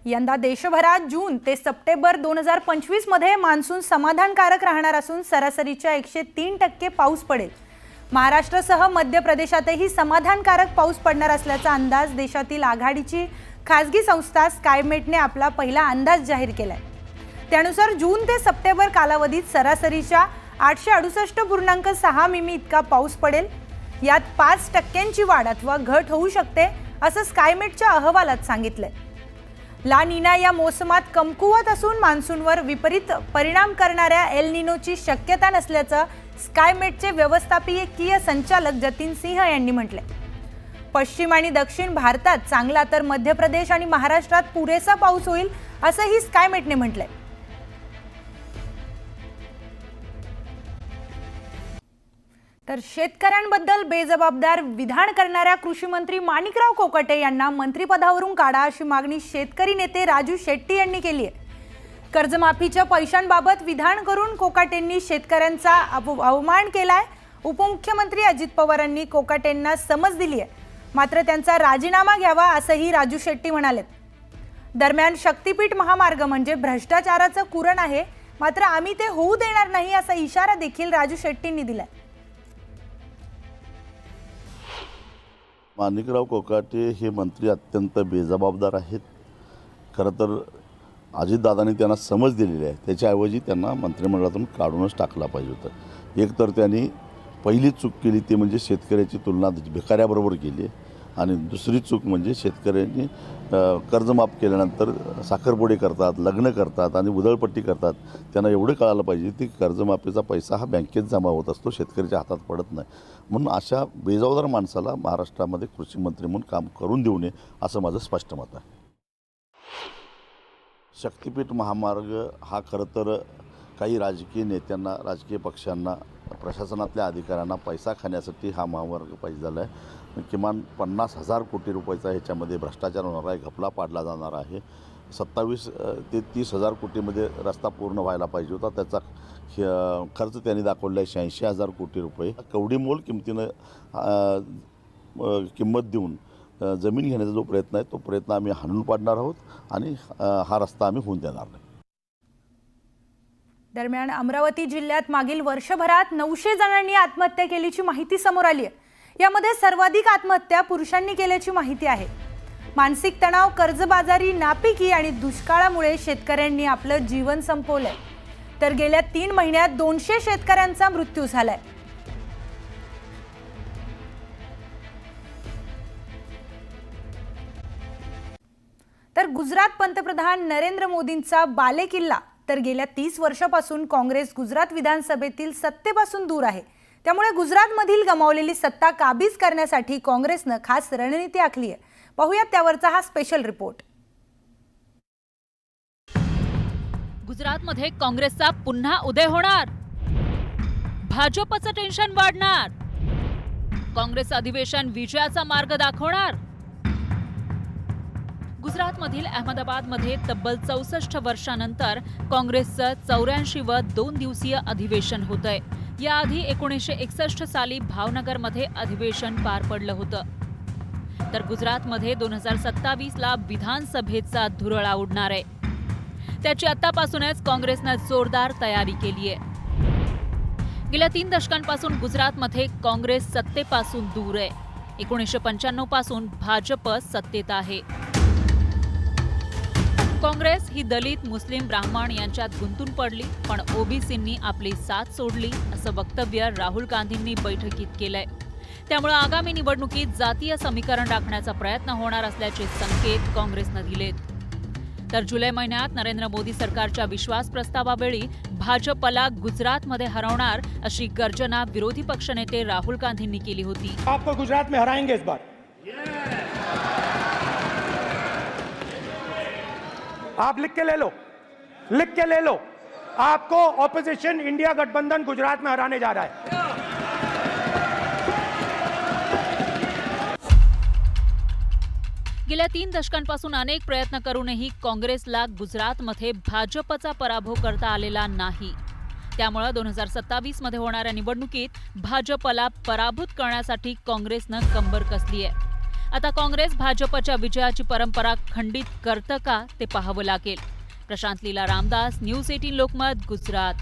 यंदा देशभरात जून ते सप्टेंबर 2025 मध्ये मान्सून समाधानकारक राहणार असून सरासरीच्या 103% पाऊस पडेल। महाराष्ट्रासह मध्य प्रदेशातही समाधानकारक पाऊस पडणार असल्याचा अंदाज देशातील आघाडीची खासगी संस्था स्कायमेटने आपला पहिला अंदाज जाहीर केलाय। त्यानुसार जून ते सप्टेंबर कालावधीत सरासरीच्या 868.6 मिमी इतका पाऊस पडेल। यात 5% वाढ अथवा घट होऊ शकते असं स्कायमेटच्या अहवालात सांगितलंय। ला नीना या मोसमात कमकुवत असून मान्सूनवर विपरीत परिणाम करणाऱ्या एल निनोची शक्यता नसल्याचं स्कायमेटचे व्यवस्थापकीय संचालक जतीन सिंह यांनी म्हटलंय। पश्चिम आणि दक्षिण भारतात चांगला तर मध्य प्रदेश आणि महाराष्ट्रात पुरेसा पाऊस होईल असंही स्कायमेटने म्हटलंय। तर शेतकऱ्यांबद्दल बेजबाबदार विधान करणाऱ्या कृषी मंत्री माणिकराव कोकाटे यांना मंत्रिपदावरून काढा अशी मागणी शेतकरी नेते राजू शेट्टी यांनी केली आहे। कर्जमाफीच्या पैशांबाबत विधान करून कोकाटेंनी शेतकऱ्यांचा अवमान केलाय। उपमुख्यमंत्री अजित पवारांनी कोकाटेंना समज दिली आहे, मात्र त्यांचा राजीनामा घ्यावा असंही राजू शेट्टी म्हणाले। दरम्यान शक्तीपीठ महामार्ग म्हणजे भ्रष्टाचाराचं कुरण आहे, मात्र आम्ही ते होऊ देणार नाही असा इशारा देखील राजू शेट्टींनी दिलाय। माणिकराव कोकाटे हे मंत्री अत्यंत बेजबाबदार आहेत। खरं तर अजितदादांनी त्यांना समज दिलेली आहे, त्याच्याऐवजी त्यांना मंत्रिमंडळातून काढूनच टाकला पाहिजे होतं। एक तर त्यांनी पहिली चूक केली ती म्हणजे शेतकऱ्याची तुलना भिकाऱ्याबरोबर केली, आणि दुसरी चूक म्हणजे शेतकऱ्यांनी कर्जमाफ केल्यानंतर साखरपुडे करतात, लग्न करतात आणि उधळपट्टी करतात। त्यांना एवढं कळायला पाहिजे की कर्जमाफीचा पैसा हा बँकेत जमा होत असतो, शेतकऱ्याच्या हातात पडत नाही। म्हणून अशा बेजबाबदार माणसाला महाराष्ट्रामध्ये कृषी मंत्री म्हणून काम करून देऊ नये असं माझं स्पष्ट मत आहे। शक्तीपीठ महामार्ग हा खरं तर काही राजकीय नेत्यांना, राजकीय पक्षांना, प्रशासनातल्या अधिकाऱ्यांना पैसा खाण्यासाठी हा महामार्ग पाहिजे झाला आहे। किमान 50,000 कोटी रुपयाचा ह्याच्यामध्ये भ्रष्टाचार होणार आहे, घपला पाडला जाणार आहे। 27 ते 30,000 कोटीमध्ये रस्ता पूर्ण व्हायला पाहिजे होता, त्याचा खर्च त्यांनी दाखवला आहे 86,000 कोटी रुपये। कवडीमोल किमतीनं किंमत देऊन जमीन घेण्याचा जो प्रयत्न आहे तो प्रयत्न आम्ही हाणून पाडणार आहोत आणि हा रस्ता आम्ही होऊन देणार नाही। दरम्यान अमरावती जिल्ह्यात मागील वर्षभरात 900 जणांनी आत्महत्या केल्याची माहिती समोर आली आहे। यामध्ये सर्वाधिक आत्महत्या पुरुषांनी केल्याची माहिती आहे। मानसिक तणाव, कर्जबाजारी, नापिकी आणि दुष्काळामुळे शेतकऱ्यांनी आपलं जीवन संपवलंय। तर गेल्या 3 महिन्यात 200 शेतकऱ्यांचा मृत्यू झालाय। तर गुजरात पंतप्रधान नरेंद्र मोदींचा बालेकिल्ला तर गेल्या 30 वर्षापासून काँग्रेस गुजरात विधानसभेतील सत्तेपासून दूर आहे। त्यामुळे गुजरातमधील गमावलेली सत्ता काबीज करण्यासाठी काँग्रेसने खास रणनीती आखली आहे। पाहूयात त्यावरचा हा स्पेशल रिपोर्ट। गुजरातमध्ये काँग्रेसचा पुन्हा उदय होणार, भाजपचं टेन्शन वाढणार, काँग्रेस अधिवेशन विजयाचा मार्ग दाखवणार। गुजरातमधील अहमदाबादमध्ये तब्बल 64 वर्षांनंतर काँग्रेसचं 84व 2 दिवसीय अधिवेशन होतंय। याआधी 1961 साली भावनगरमध्ये अधिवेशन पार पडलं होतं। तर गुजरातमध्ये 2027 ला विधानसभेचा धुरळा उडणार आहे। त्याची आतापासूनच काँग्रेसने जोरदार तयारी केली आहे। गेल्या 3 दशकांपासून गुजरातमध्ये काँग्रेस सत्तेपासून दूर आहे। 1995 पासून भाजप सत्तेत आहे। काँग्रेस ही दलित, मुस्लिम, ब्राह्मण यांच्यात गुंतून पडली, पण ओबीसींनी आपली साथ सोडली असं वक्तव्य राहुल गांधींनी बैठकीत केलंय। त्यामुळे आगामी निवडणुकीत जातीय समीकरण राखण्याचा प्रयत्न होणार असल्याचे संकेत काँग्रेसने दिलेत। तर जुलै महिन्यात नरेंद्र मोदी सरकारच्या विश्वास प्रस्तावावेळी भाजपला गुजरातमध्ये हरवणार अशी गर्जना विरोधी पक्षनेते राहुल गांधींनी केली होती। आपको गुजरात में हराएंगे इस बार। आप लिख के ले लो, लिख के ले लो, आपको ऑपोजिशन इंडिया गठबंधन गुजरात में हराने जा रहा है। गेल्या 3 दशकांपासून अनेक प्रयत्न करूनही काँग्रेसला गुजरातमध्ये भाजपचा पराभव करता आलेला नाही। त्यामुळे 2027 मध्ये होणाऱ्या निवडणुकीत भाजपला पराभूत करण्यासाठी काँग्रेसने कंबर कसली आहे। आता काँग्रेस भाजपच्या विजयाची परंपरा खंडित करतं का ते पाहावं लागेल. प्रशांत लीला रामदास, न्यूज 18 लोकमत, गुजरात.